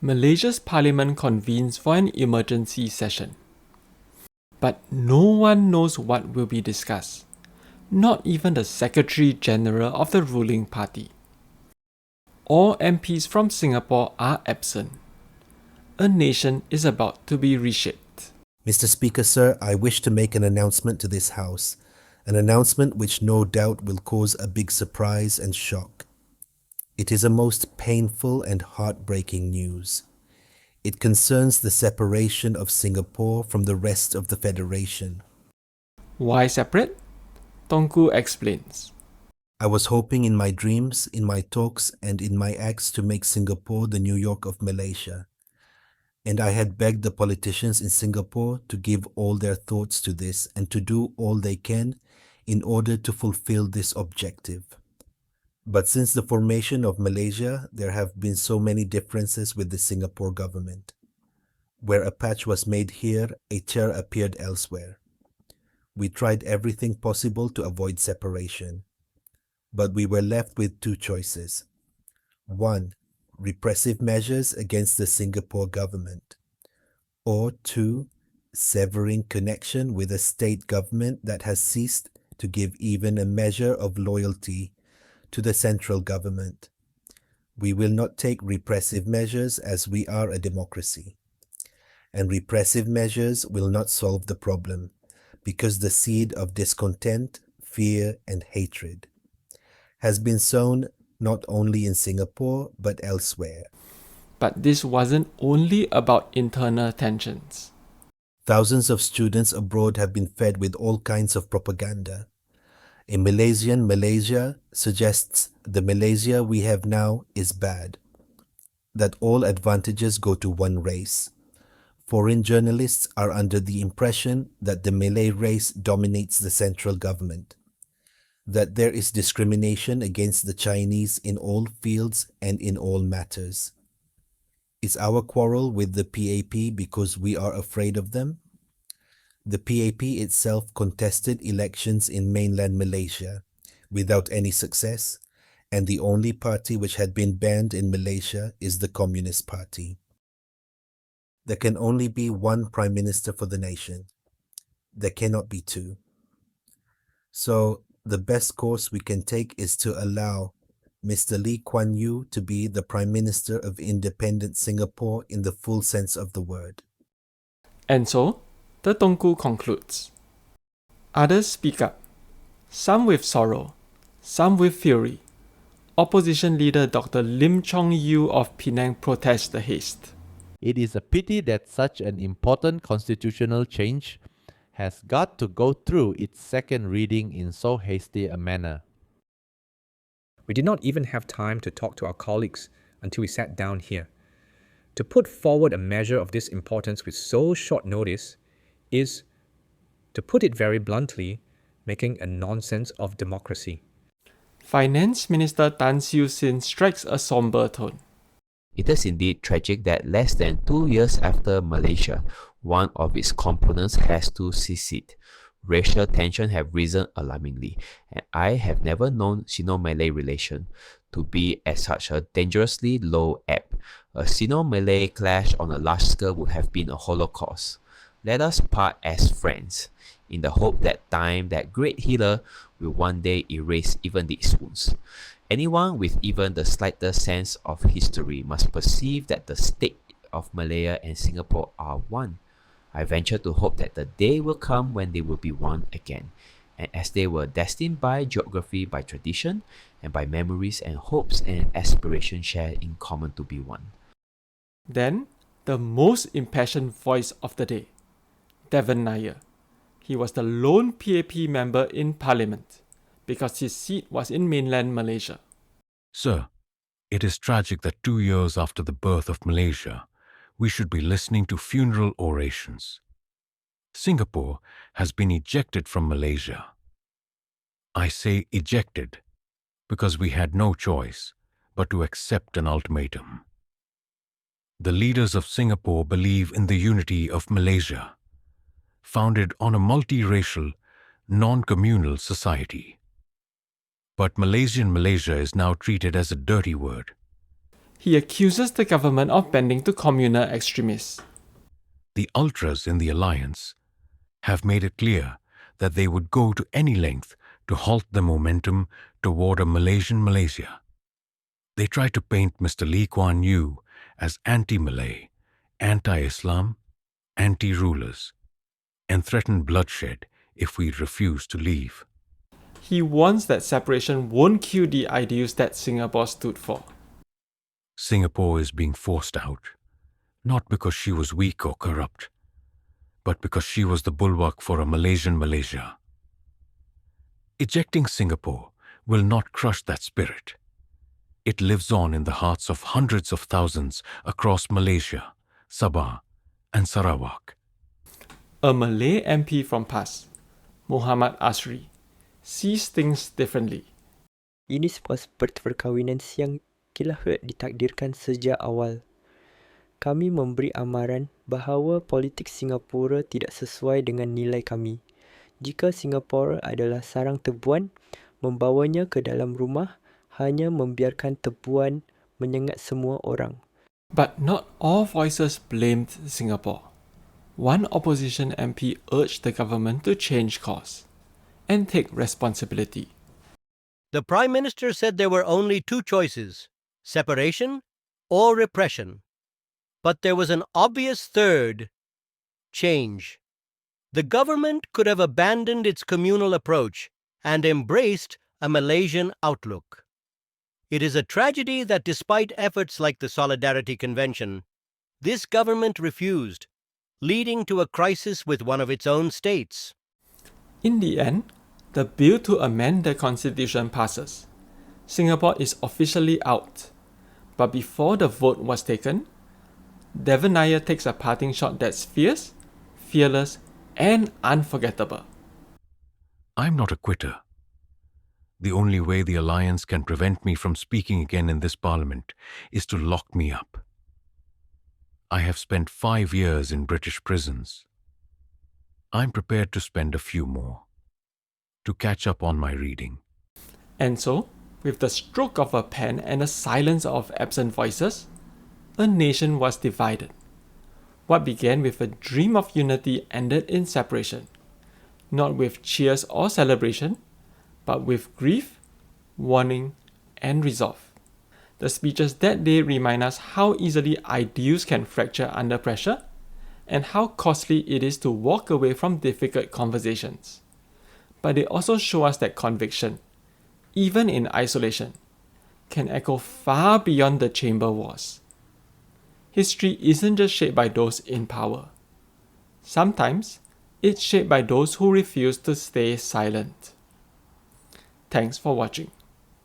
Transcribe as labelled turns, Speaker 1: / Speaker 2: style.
Speaker 1: Malaysia's parliament convenes for an emergency session. But no one knows what will be discussed, not even the Secretary General of the ruling party. All MPs from Singapore are absent. A nation is about to be reshaped.
Speaker 2: Mr. Speaker, sir, I wish to make an announcement to this House, an announcement which no doubt will cause a big surprise and shock. It is a most painful and heartbreaking news. It concerns the separation of Singapore from the rest of the Federation.
Speaker 1: Why separate? Tunku explains.
Speaker 2: I was hoping in my dreams, in my talks, and in my acts to make Singapore the New York of Malaysia. And I had begged the politicians in Singapore to give all their thoughts to this and to do all they can in order to fulfill this objective. But since the formation of Malaysia, there have been so many differences with the Singapore government. Where a patch was made here, a tear appeared elsewhere. We tried everything possible to avoid separation. But we were left with two choices. 1. Repressive measures against the Singapore government. Or 2. Severing connection with a state government that has ceased to give even a measure of loyalty to the central government. We will not take repressive measures as we are a democracy. And repressive measures will not solve the problem because the seed of discontent, fear, and hatred has been sown not only in Singapore but elsewhere.
Speaker 1: But this wasn't only about internal tensions.
Speaker 2: Thousands of students abroad have been fed with all kinds of propaganda. A Malaysian Malaysia suggests the Malaysia we have now is bad, that all advantages go to one race. Foreign journalists are under the impression that the Malay race dominates the central government, that there is discrimination against the Chinese in all fields and in all matters. Is our quarrel with the PAP because we are afraid of them? The PAP itself contested elections in mainland Malaysia without any success, and the only party which had been banned in Malaysia is the Communist Party. There can only be one Prime Minister for the nation. There cannot be two. So, the best course we can take is to allow Mr. Lee Kuan Yew to be the Prime Minister of independent Singapore in the full sense of the word.
Speaker 1: And so, the Tunku concludes. Others speak up, some with sorrow, some with fury. Opposition leader Dr. Lim Chong Yew of Penang protests the haste.
Speaker 3: It is a pity that such an important constitutional change has got to go through its second reading in so hasty a manner.
Speaker 4: We did not even have time to talk to our colleagues until we sat down here. To put forward a measure of this importance with so short notice is, to put it very bluntly, making a nonsense of democracy.
Speaker 1: Finance Minister Tan Siew Sin strikes a sombre tone.
Speaker 5: It is indeed tragic that less than 2 years after Malaysia, one of its components has to secede. Racial tension have risen alarmingly, and I have never known Sino-Malay relation to be at such a dangerously low ebb. A Sino-Malay clash on a large scale would have been a holocaust. Let us part as friends, in the hope that time, that great healer, will one day erase even these wounds. Anyone with even the slightest sense of history must perceive that the state of Malaya and Singapore are one. I venture to hope that the day will come when they will be one again, and as they were destined by geography, by tradition, and by memories and hopes and aspirations shared in common to be one.
Speaker 1: Then, the most impassioned voice of the day, Devan Nair. He was the lone PAP member in Parliament, because his seat was in mainland Malaysia.
Speaker 6: Sir, it is tragic that 2 years after the birth of Malaysia, we should be listening to funeral orations. Singapore has been ejected from Malaysia. I say ejected because we had no choice but to accept an ultimatum. The leaders of Singapore believe in the unity of Malaysia, founded on a multiracial, non-communal society. But Malaysian Malaysia is now treated as a dirty word.
Speaker 1: He accuses the government of bending to communal extremists.
Speaker 6: The ultras in the alliance have made it clear that they would go to any length to halt the momentum toward a Malaysian Malaysia. They try to paint Mr. Lee Kuan Yew as anti-Malay, anti-Islam, anti-rulers, and threaten bloodshed if we refuse to leave.
Speaker 1: He warns that separation won't kill the ideals that Singapore stood for.
Speaker 6: Singapore is being forced out, not because she was weak or corrupt, but because she was the bulwark for a Malaysian Malaysia. Ejecting Singapore will not crush that spirit. It lives on in the hearts of hundreds of thousands across Malaysia, Sabah, and Sarawak.
Speaker 1: A Malay MP from PAS, Muhammad Asri, sees things differently.
Speaker 7: Ini seperti perkahwinan siang kilafat ditakdirkan sejak awal. Kami memberi amaran bahawa politik Singapura tidak sesuai dengan nilai kami. Jika Singapura adalah sarang tebuan, membawanya ke dalam rumah hanya membiarkan tebuan menyengat semua orang.
Speaker 1: But not all voices blamed Singapore. One opposition MP urged the government to change course and take responsibility.
Speaker 8: The Prime Minister said there were only two choices: separation or repression. But there was an obvious third: change. The government could have abandoned its communal approach and embraced a Malaysian outlook. It is a tragedy that despite efforts like the Solidarity Convention, this government refused, leading to a crisis with one of its own states.
Speaker 1: In the end, the bill to amend the constitution passes. Singapore is officially out. But before the vote was taken, Devan Nair takes a parting shot that's fierce, fearless, and unforgettable.
Speaker 6: I'm not a quitter. The only way the alliance can prevent me from speaking again in this parliament is to lock me up. I have spent 5 years in British prisons. I'm prepared to spend a few more, to catch up on my reading.
Speaker 1: And so, with the stroke of a pen and the silence of absent voices, a nation was divided. What began with a dream of unity ended in separation, not with cheers or celebration, but with grief, warning, and resolve. The speeches that day remind us how easily ideals can fracture under pressure, and how costly it is to walk away from difficult conversations. But they also show us that conviction, even in isolation, can echo far beyond the chamber walls. History isn't just shaped by those in power. Sometimes, it's shaped by those who refuse to stay silent. Thanks for watching.